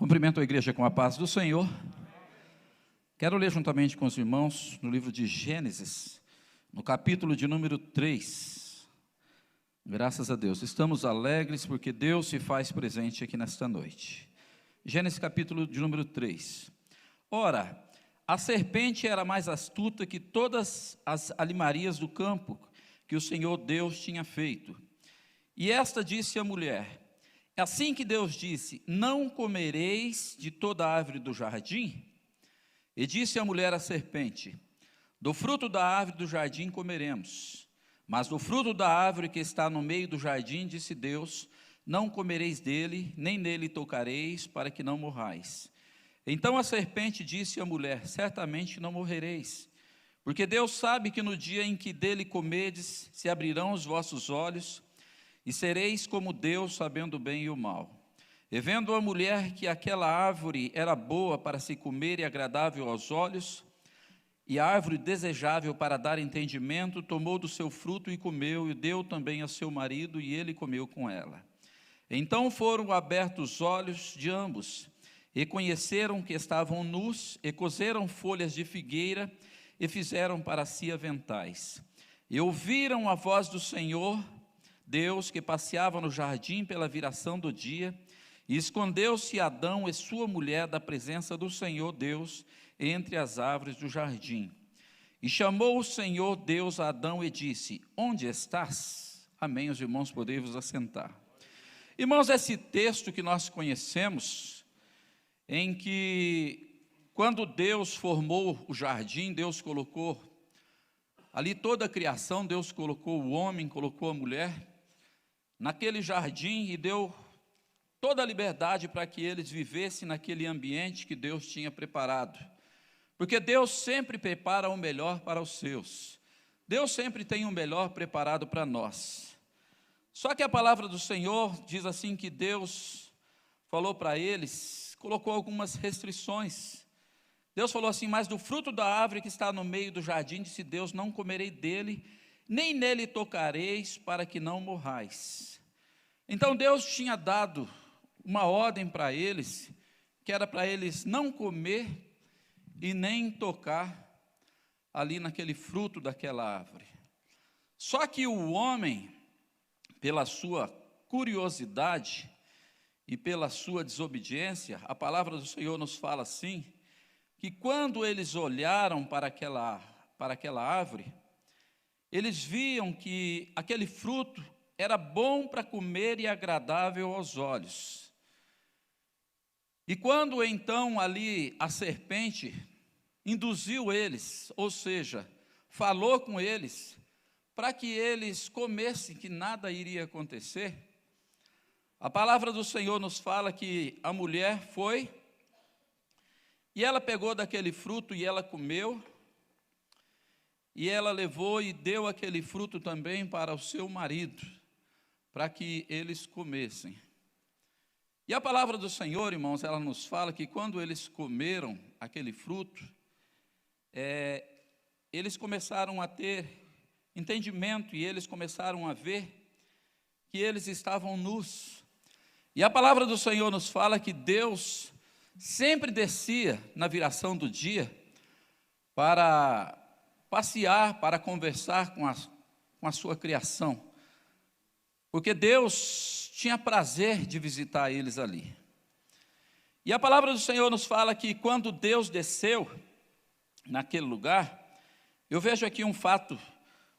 Cumprimento a igreja com a paz do Senhor. Quero ler juntamente com os irmãos no livro de Gênesis, no capítulo de número 3. Graças a Deus, estamos alegres porque Deus se faz presente aqui nesta noite. Gênesis capítulo de número 3. Ora, a serpente era mais astuta que todas as alimarias do campo que o Senhor Deus tinha feito. E esta disse à mulher: é assim que Deus disse: não comereis de toda a árvore do jardim? E disse a mulher à serpente: do fruto da árvore do jardim comeremos, mas do fruto da árvore que está no meio do jardim, disse Deus, não comereis dele, nem nele tocareis, para que não morrais. Então a serpente disse à mulher: certamente não morrereis, porque Deus sabe que no dia em que dele comerdes, se abrirão os vossos olhos, e sereis como Deus, sabendo o bem e o mal. E vendo a mulher que aquela árvore era boa para se comer e agradável aos olhos, e árvore desejável para dar entendimento, tomou do seu fruto e comeu, e deu também a seu marido, e ele comeu com ela. Então foram abertos os olhos de ambos, e conheceram que estavam nus, e coseram folhas de figueira, e fizeram para si aventais. E ouviram a voz do Senhor Deus, que passeava no jardim pela viração do dia, e escondeu-se Adão e sua mulher da presença do Senhor Deus entre as árvores do jardim. E chamou o Senhor Deus a Adão e disse: onde estás? Amém. Os irmãos podem vos assentar. Irmãos, esse texto que nós conhecemos, em que quando Deus formou o jardim, Deus colocou ali toda a criação, Deus colocou o homem, colocou a mulher naquele jardim e deu toda a liberdade para que eles vivessem naquele ambiente que Deus tinha preparado. Porque Deus sempre prepara o melhor para os seus. Deus sempre tem o melhor preparado para nós. Só que a palavra do Senhor diz assim que Deus falou para eles, colocou algumas restrições. Deus falou assim: mas do fruto da árvore que está no meio do jardim, disse Deus, não comerei dele, nem nele tocareis, para que não morrais. Então Deus tinha dado uma ordem para eles, que era para eles não comer e nem tocar ali naquele fruto daquela árvore. Só que o homem, pela sua curiosidade e pela sua desobediência, a palavra do Senhor nos fala assim, que quando eles olharam para aquela árvore, eles viam que aquele fruto era bom para comer e agradável aos olhos. E quando então ali a serpente induziu eles, ou seja, falou com eles, para que eles comessem, que nada iria acontecer, a palavra do Senhor nos fala que a mulher foi, e ela pegou daquele fruto e ela comeu, e ela levou e deu aquele fruto também para o seu marido, para que eles comessem. E a palavra do Senhor, irmãos, ela nos fala que quando eles comeram aquele fruto, eles começaram a ter entendimento e eles começaram a ver que eles estavam nus. E a palavra do Senhor nos fala que Deus sempre descia na viração do dia para passear, para conversar com a sua criação. Porque Deus tinha prazer de visitar eles ali. E a palavra do Senhor nos fala que quando Deus desceu naquele lugar, eu vejo aqui um fato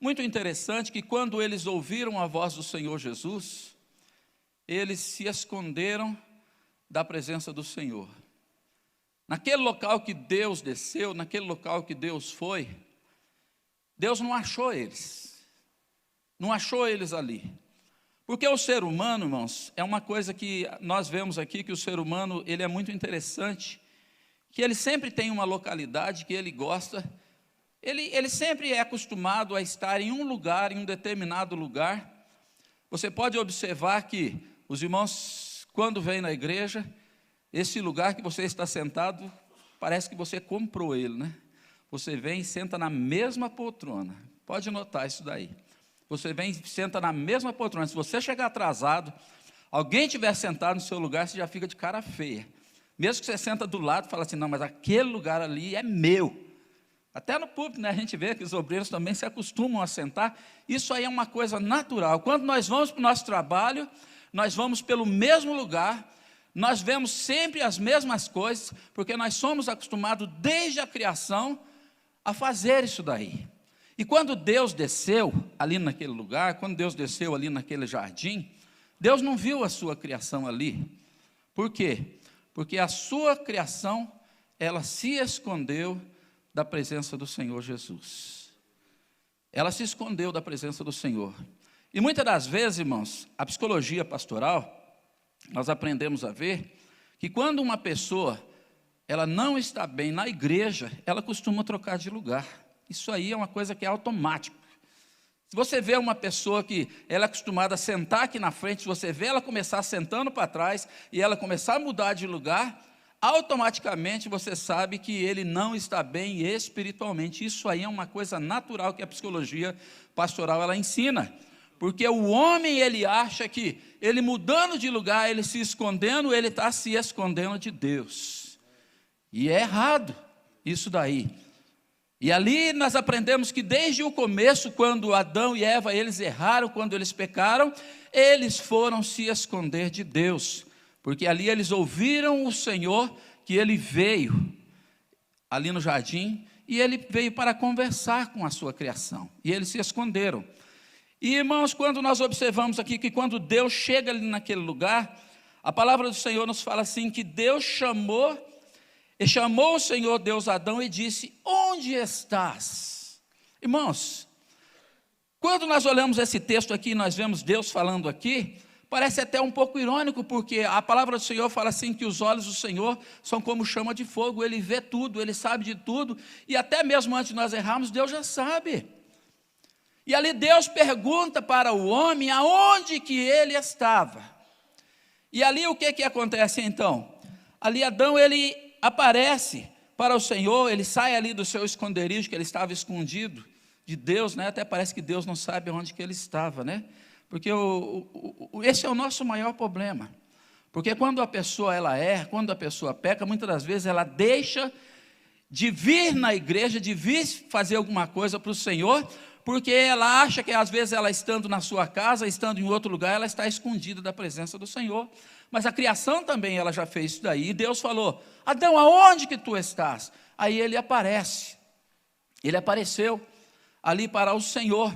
muito interessante, que quando eles ouviram a voz do Senhor Jesus, eles se esconderam da presença do Senhor. Naquele local que Deus desceu, naquele local que Deus foi, Deus não achou eles. Não achou eles ali. Porque o ser humano, irmãos, é uma coisa que nós vemos aqui, que o ser humano, ele é muito interessante, que ele sempre tem uma localidade que ele gosta, ele sempre é acostumado a estar em um lugar, em um determinado lugar. Você pode observar que os irmãos, quando vêm na igreja, esse lugar que você está sentado, parece que você comprou ele, né? Você vem e senta na mesma poltrona, pode notar isso daí. Você vem e senta na mesma poltrona. Se você chegar atrasado, alguém estiver sentado no seu lugar, você já fica de cara feia. Mesmo que você senta do lado e fala assim, não, mas aquele lugar ali é meu. Até no púlpito, né, a gente vê que os obreiros também se acostumam a sentar. Isso aí é uma coisa natural. Quando nós vamos para o nosso trabalho, nós vamos pelo mesmo lugar, nós vemos sempre as mesmas coisas, porque nós somos acostumados desde a criação a fazer isso daí. E quando Deus desceu ali naquele lugar, quando Deus desceu ali naquele jardim, Deus não viu a sua criação ali. Por quê? Porque a sua criação, ela se escondeu da presença do Senhor Jesus. Ela se escondeu da presença do Senhor. E muitas das vezes, irmãos, a psicologia pastoral, nós aprendemos a ver que quando uma pessoa, ela não está bem na igreja, ela costuma trocar de lugar. Isso aí é uma coisa que é automática. Se você vê uma pessoa que ela é acostumada a sentar aqui na frente, se você vê ela começar sentando para trás e ela começar a mudar de lugar, automaticamente você sabe que ele não está bem espiritualmente. Isso aí é uma coisa natural que a psicologia pastoral ela ensina. Porque o homem, ele acha que ele mudando de lugar, ele se escondendo, ele está se escondendo de Deus. E é errado isso daí. E ali nós aprendemos que desde o começo, quando Adão e Eva, eles erraram, quando eles pecaram, eles foram se esconder de Deus. Porque ali eles ouviram o Senhor, que Ele veio ali no jardim, e Ele veio para conversar com a sua criação. E eles se esconderam. E irmãos, quando nós observamos aqui que quando Deus chega ali naquele lugar, a palavra do Senhor nos fala assim, que Deus chamou o Senhor Deus Adão e disse, onde estás? Irmãos, quando nós olhamos esse texto aqui, nós vemos Deus falando aqui, parece até um pouco irônico, porque a palavra do Senhor fala assim, que os olhos do Senhor são como chama de fogo, Ele vê tudo, Ele sabe de tudo, e até mesmo antes de nós errarmos, Deus já sabe. E ali Deus pergunta para o homem, aonde que ele estava? E ali o que acontece então? Ali Adão, ele aparece para o Senhor, ele sai ali do seu esconderijo, que ele estava escondido de Deus, né? Até parece que Deus não sabe onde que ele estava, né? Porque esse é o nosso maior problema. Porque quando a pessoa ela erra, quando a pessoa peca, muitas das vezes ela deixa de vir na igreja, de vir fazer alguma coisa para o Senhor, porque ela acha que às vezes ela estando na sua casa, estando em outro lugar, ela está escondida da presença do Senhor. Mas a criação também ela já fez isso daí, e Deus falou, Adão, aonde que tu estás? Aí ele aparece, ele apareceu ali para o Senhor,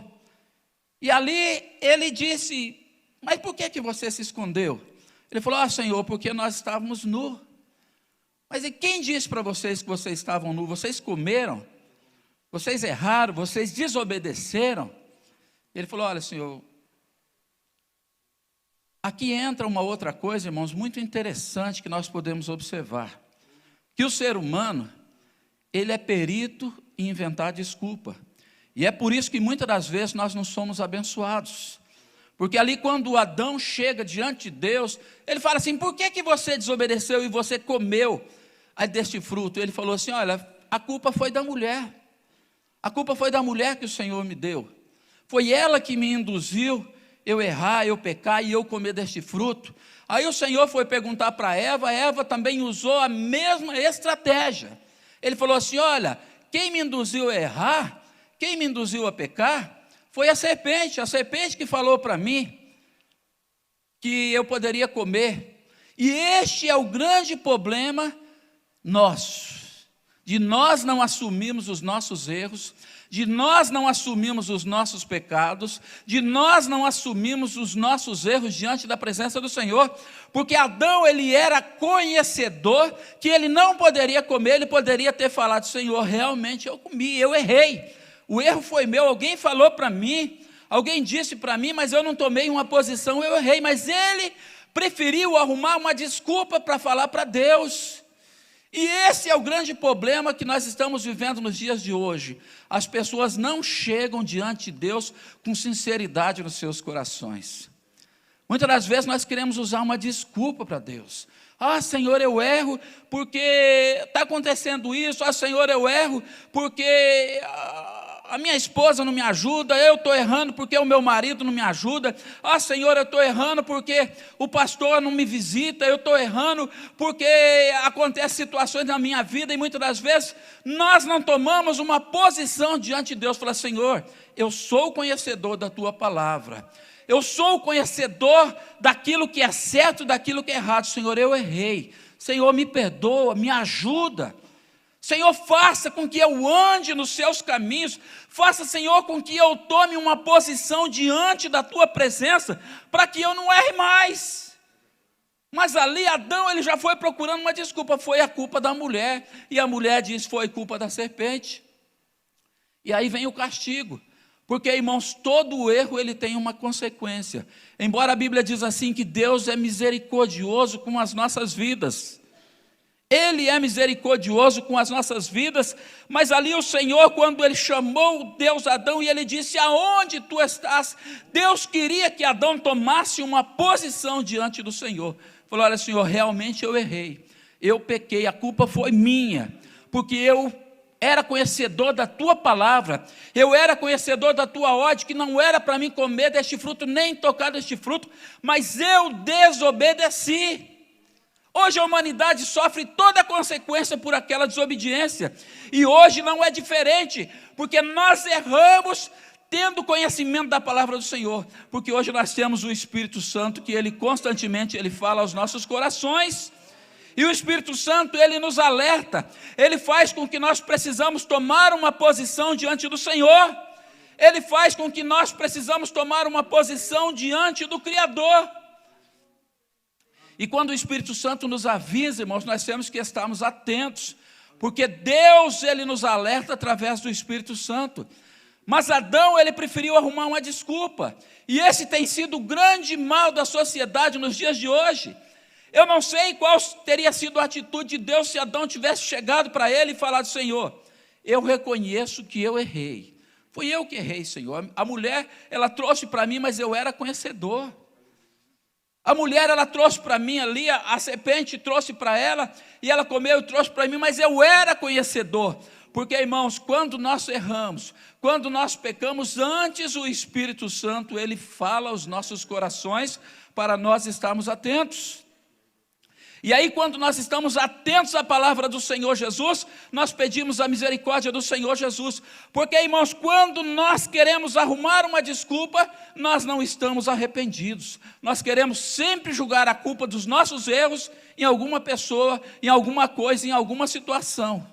e ali ele disse, mas por que você se escondeu? Ele falou, Senhor, porque nós estávamos nus. Mas e quem disse para vocês que vocês estavam nus? Vocês comeram? Vocês erraram? Vocês desobedeceram? Ele falou, olha, Senhor, aqui entra uma outra coisa, irmãos, muito interessante que nós podemos observar. Que o ser humano, ele é perito em inventar desculpa. E é por isso que muitas das vezes nós não somos abençoados. Porque ali quando Adão chega diante de Deus, ele fala assim, por que você desobedeceu e você comeu deste fruto? Ele falou assim, olha, a culpa foi da mulher. A culpa foi da mulher que o Senhor me deu. Foi ela que me induziu eu errar, eu pecar e eu comer deste fruto. Aí o Senhor foi perguntar para Eva, Eva também usou a mesma estratégia. Ele falou assim, olha, quem me induziu a errar, quem me induziu a pecar, foi a serpente que falou para mim que eu poderia comer. E este é o grande problema nosso, de nós não assumirmos os nossos erros, de nós não assumirmos os nossos pecados, de nós não assumirmos os nossos erros diante da presença do Senhor, porque Adão, ele era conhecedor que ele não poderia comer, ele poderia ter falado, Senhor, realmente eu comi, eu errei, o erro foi meu, alguém falou para mim, alguém disse para mim, mas eu não tomei uma posição, eu errei, mas ele preferiu arrumar uma desculpa para falar para Deus. E esse é o grande problema que nós estamos vivendo nos dias de hoje. As pessoas não chegam diante de Deus com sinceridade nos seus corações. Muitas das vezes nós queremos usar uma desculpa para Deus. Senhor, eu erro porque está acontecendo isso. Senhor, eu erro porque a minha esposa não me ajuda, eu estou errando porque o meu marido não me ajuda, Senhor, eu estou errando porque o pastor não me visita, eu estou errando porque acontecem situações na minha vida, e muitas das vezes nós não tomamos uma posição diante de Deus, falar: Senhor, eu sou conhecedor da tua palavra, eu sou conhecedor daquilo que é certo, daquilo que é errado. Senhor, eu errei, Senhor, me perdoa, me ajuda, Senhor, faça com que eu ande nos seus caminhos, faça, Senhor, com que eu tome uma posição diante da tua presença, para que eu não erre mais. Mas ali Adão, ele já foi procurando uma desculpa, foi a culpa da mulher, e a mulher diz: foi culpa da serpente. E aí vem o castigo, porque, irmãos, todo erro ele tem uma consequência. Embora a Bíblia diz assim que Deus é misericordioso com as nossas vidas, Ele é misericordioso com as nossas vidas, mas ali o Senhor, quando Ele chamou Deus Adão e Ele disse: aonde tu estás? Deus queria que Adão tomasse uma posição diante do Senhor. Falou: olha, Senhor, realmente eu errei, eu pequei, a culpa foi minha, porque eu era conhecedor da tua palavra, eu era conhecedor da tua ordem, que não era para mim comer deste fruto, nem tocar deste fruto, mas eu desobedeci. Hoje a humanidade sofre toda a consequência por aquela desobediência, e hoje não é diferente, porque nós erramos tendo conhecimento da palavra do Senhor, porque hoje nós temos o Espírito Santo, que Ele constantemente Ele fala aos nossos corações, e o Espírito Santo, Ele nos alerta, Ele faz com que nós precisamos tomar uma posição diante do Senhor, Ele faz com que nós precisamos tomar uma posição diante do Criador. E quando o Espírito Santo nos avisa, irmãos, nós temos que estarmos atentos, porque Deus, Ele nos alerta através do Espírito Santo. Mas Adão, ele preferiu arrumar uma desculpa, e esse tem sido o grande mal da sociedade nos dias de hoje. Eu não sei qual teria sido a atitude de Deus se Adão tivesse chegado para ele e falado: Senhor, eu reconheço que eu errei, fui eu que errei, Senhor. A mulher, ela trouxe para mim, mas eu era conhecedor. A mulher, ela trouxe para mim ali, a serpente trouxe para ela, e ela comeu e trouxe para mim, mas eu era conhecedor. Porque, irmãos, quando nós erramos, quando nós pecamos, antes o Espírito Santo, ele fala aos nossos corações, para nós estarmos atentos. E aí, quando nós estamos atentos à palavra do Senhor Jesus, nós pedimos a misericórdia do Senhor Jesus. Porque, irmãos, quando nós queremos arrumar uma desculpa, nós não estamos arrependidos. Nós queremos sempre julgar a culpa dos nossos erros em alguma pessoa, em alguma coisa, em alguma situação.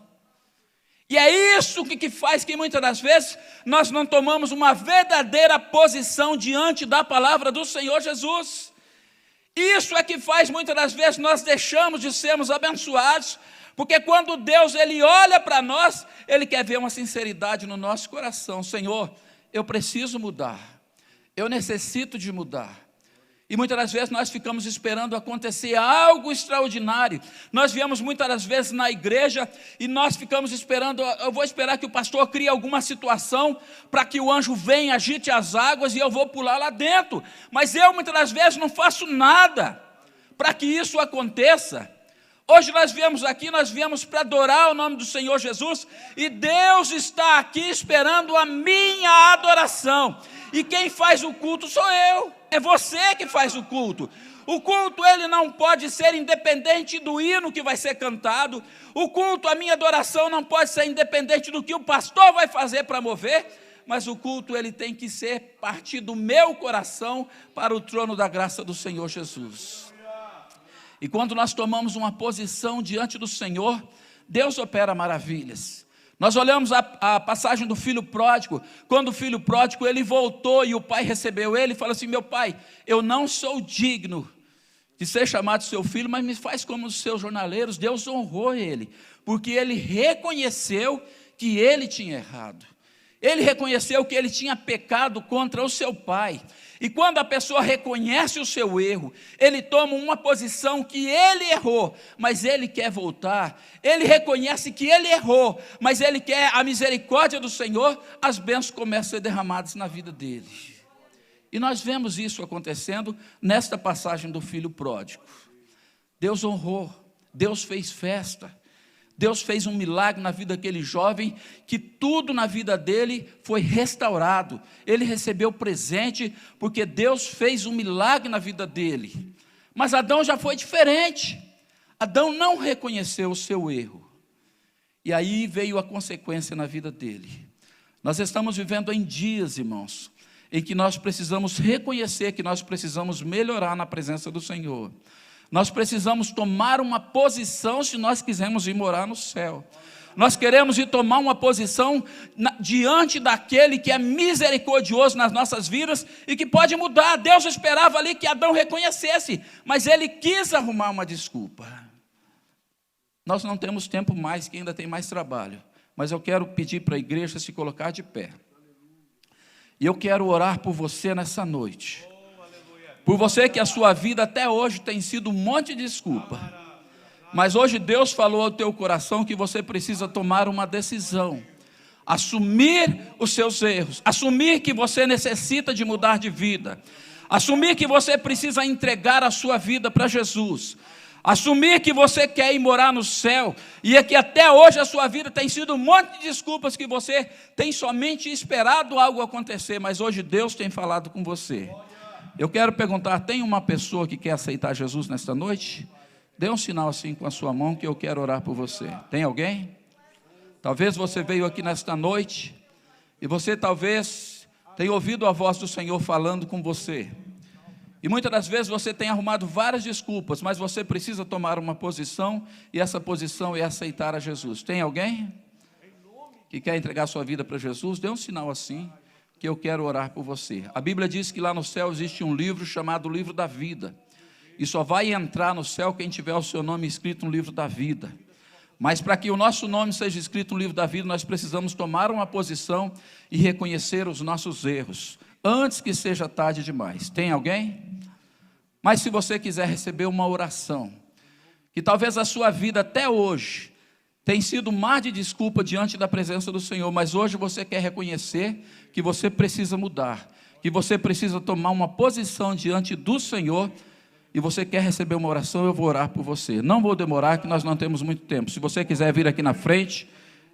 E é isso que faz que muitas das vezes nós não tomamos uma verdadeira posição diante da palavra do Senhor Jesus. Isso é que faz muitas das vezes nós deixamos de sermos abençoados, porque quando Deus ele olha para nós, Ele quer ver uma sinceridade no nosso coração. Senhor, eu preciso mudar, eu necessito de mudar. E muitas das vezes nós ficamos esperando acontecer algo extraordinário. Nós viemos muitas das vezes na igreja e nós ficamos esperando, eu vou esperar que o pastor crie alguma situação para que o anjo venha, agite as águas e eu vou pular lá dentro. Mas eu muitas das vezes não faço nada para que isso aconteça. Hoje nós viemos aqui, nós viemos para adorar o nome do Senhor Jesus, e Deus está aqui esperando a minha adoração. E quem faz o culto sou eu, é você que faz o culto. O culto ele não pode ser independente do hino que vai ser cantado. O culto, a minha adoração não pode ser independente do que o pastor vai fazer para mover. Mas o culto ele tem que ser partir do meu coração para o trono da graça do Senhor Jesus. E quando nós tomamos uma posição diante do Senhor, Deus opera maravilhas. Nós olhamos a passagem do filho pródigo, quando o filho pródigo ele voltou e o pai recebeu ele e falou assim: meu pai, eu não sou digno de ser chamado seu filho, mas me faz como os seus jornaleiros. Deus honrou ele, porque ele reconheceu que ele tinha errado. Ele reconheceu que ele tinha pecado contra o seu pai. E quando a pessoa reconhece o seu erro, ele toma uma posição que ele errou, mas ele quer voltar. Ele reconhece que ele errou, mas ele quer a misericórdia do Senhor. As bênçãos começam a ser derramadas na vida dele. E nós vemos isso acontecendo nesta passagem do filho pródigo. Deus honrou, Deus fez festa. Deus fez um milagre na vida daquele jovem, que tudo na vida dele foi restaurado. Ele recebeu presente, porque Deus fez um milagre na vida dele. Mas Adão já foi diferente. Adão não reconheceu o seu erro. E aí veio a consequência na vida dele. Nós estamos vivendo em dias, irmãos, em que nós precisamos reconhecer que nós precisamos melhorar na presença do Senhor. Nós precisamos tomar uma posição se nós quisermos ir morar no céu. Nós queremos ir tomar uma posição diante daquele que é misericordioso nas nossas vidas e que pode mudar. Deus esperava ali que Adão reconhecesse, mas ele quis arrumar uma desculpa. Nós não temos tempo mais, que ainda tem mais trabalho, mas eu quero pedir para a igreja se colocar de pé. E eu quero orar por você nessa noite. Por você que a sua vida até hoje tem sido um monte de desculpa. Mas hoje Deus falou ao teu coração que você precisa tomar uma decisão. Assumir os seus erros. Assumir que você necessita de mudar de vida. Assumir que você precisa entregar a sua vida para Jesus. Assumir que você quer ir morar no céu. E é que até hoje a sua vida tem sido um monte de desculpas que você tem somente esperado algo acontecer. Mas hoje Deus tem falado com você. Eu quero perguntar, tem uma pessoa que quer aceitar Jesus nesta noite? Dê um sinal assim com a sua mão que eu quero orar por você. Tem alguém? Talvez você veio aqui nesta noite e você talvez tenha ouvido a voz do Senhor falando com você. E muitas das vezes você tem arrumado várias desculpas, mas você precisa tomar uma posição, e essa posição é aceitar a Jesus. Tem alguém que quer entregar sua vida para Jesus? Dê um sinal assim, que eu quero orar por você. A Bíblia diz que lá no céu existe um livro chamado Livro da Vida. E só vai entrar no céu quem tiver o seu nome escrito no livro da vida. Mas para que o nosso nome seja escrito no livro da vida, nós precisamos tomar uma posição e reconhecer os nossos erros, antes que seja tarde demais. Tem alguém? Mas se você quiser receber uma oração, que talvez a sua vida até hoje tem sido um mar de desculpa diante da presença do Senhor, mas hoje você quer reconhecer que você precisa mudar, que você precisa tomar uma posição diante do Senhor, e você quer receber uma oração, eu vou orar por você. Não vou demorar, que nós não temos muito tempo. Se você quiser vir aqui na frente,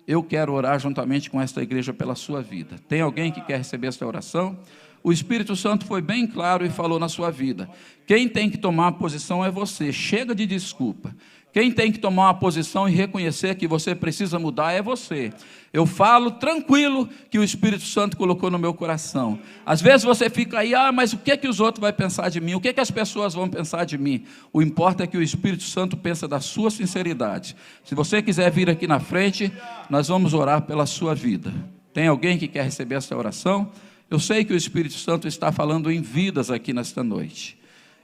eu quero orar juntamente com esta igreja pela sua vida. Tem alguém que quer receber esta oração? O Espírito Santo foi bem claro e falou na sua vida. Quem tem que tomar uma posição é você. Chega de desculpa. Quem tem que tomar uma posição e reconhecer que você precisa mudar é você. Eu falo tranquilo que o Espírito Santo colocou no meu coração. Às vezes você fica aí, mas o que é que os outros vão pensar de mim? O que é que as pessoas vão pensar de mim? O importa é que o Espírito Santo pensa da sua sinceridade. Se você quiser vir aqui na frente, nós vamos orar pela sua vida. Tem alguém que quer receber essa oração? Eu sei que o Espírito Santo está falando em vidas aqui nesta noite.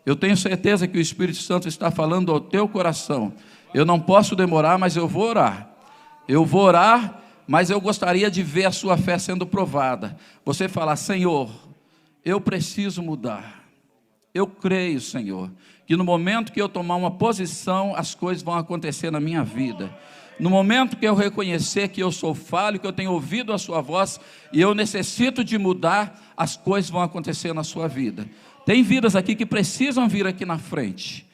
Eu tenho certeza que o Espírito Santo está falando ao teu coração. Eu não posso demorar, mas eu vou orar. Eu vou orar, mas eu gostaria de ver a sua fé sendo provada. Você falar, Senhor, eu preciso mudar. Eu creio, Senhor, que no momento que eu tomar uma posição, as coisas vão acontecer na minha vida. No momento que eu reconhecer que eu sou falho, que eu tenho ouvido a sua voz e eu necessito de mudar, as coisas vão acontecer na sua vida. Tem vidas aqui que precisam vir aqui na frente,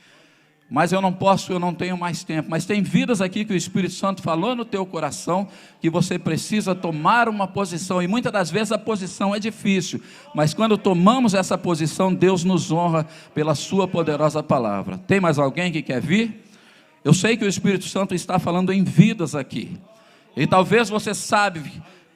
mas eu não posso, eu não tenho mais tempo. Mas tem vidas aqui que o Espírito Santo falou no teu coração que você precisa tomar uma posição, e muitas das vezes a posição é difícil, mas quando tomamos essa posição, Deus nos honra pela sua poderosa palavra. Tem mais alguém que quer vir? Eu sei que o Espírito Santo está falando em vidas aqui, e talvez você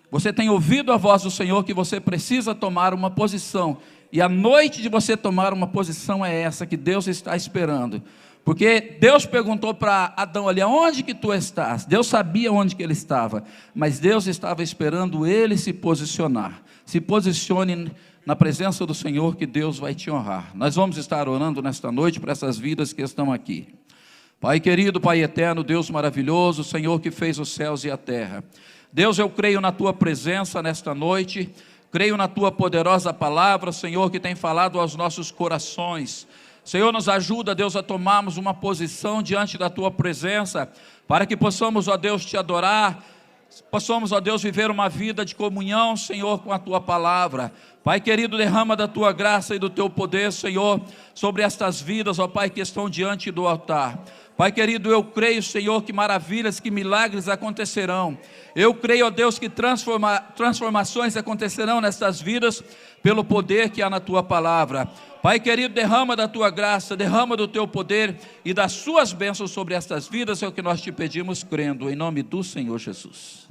você tenha ouvido a voz do Senhor que você precisa tomar uma posição, e a noite de você tomar uma posição é essa que Deus está esperando, porque Deus perguntou para Adão ali, aonde que tu estás? Deus sabia onde que ele estava, mas Deus estava esperando ele se posicionar. Se posicione na presença do Senhor, que Deus vai te honrar. Nós vamos estar orando nesta noite para essas vidas que estão aqui. Pai querido, Pai eterno, Deus maravilhoso, Senhor que fez os céus e a terra. Deus, eu creio na Tua presença nesta noite, creio na Tua poderosa palavra, Senhor, que tem falado aos nossos corações. Senhor, nos ajuda, Deus, a tomarmos uma posição diante da Tua presença, para que possamos, ó Deus, Te adorar, possamos, ó Deus, viver uma vida de comunhão, Senhor, com a Tua palavra. Pai querido, derrama da Tua graça e do Teu poder, Senhor, sobre estas vidas, ó Pai, que estão diante do altar. Pai querido, eu creio, Senhor, que maravilhas, que milagres acontecerão. Eu creio, ó Deus, que transformações acontecerão nestas vidas, pelo poder que há na Tua palavra. Pai querido, derrama da Tua graça, derrama do Teu poder e das Suas bênçãos sobre estas vidas, é o que nós te pedimos, crendo, em nome do Senhor Jesus.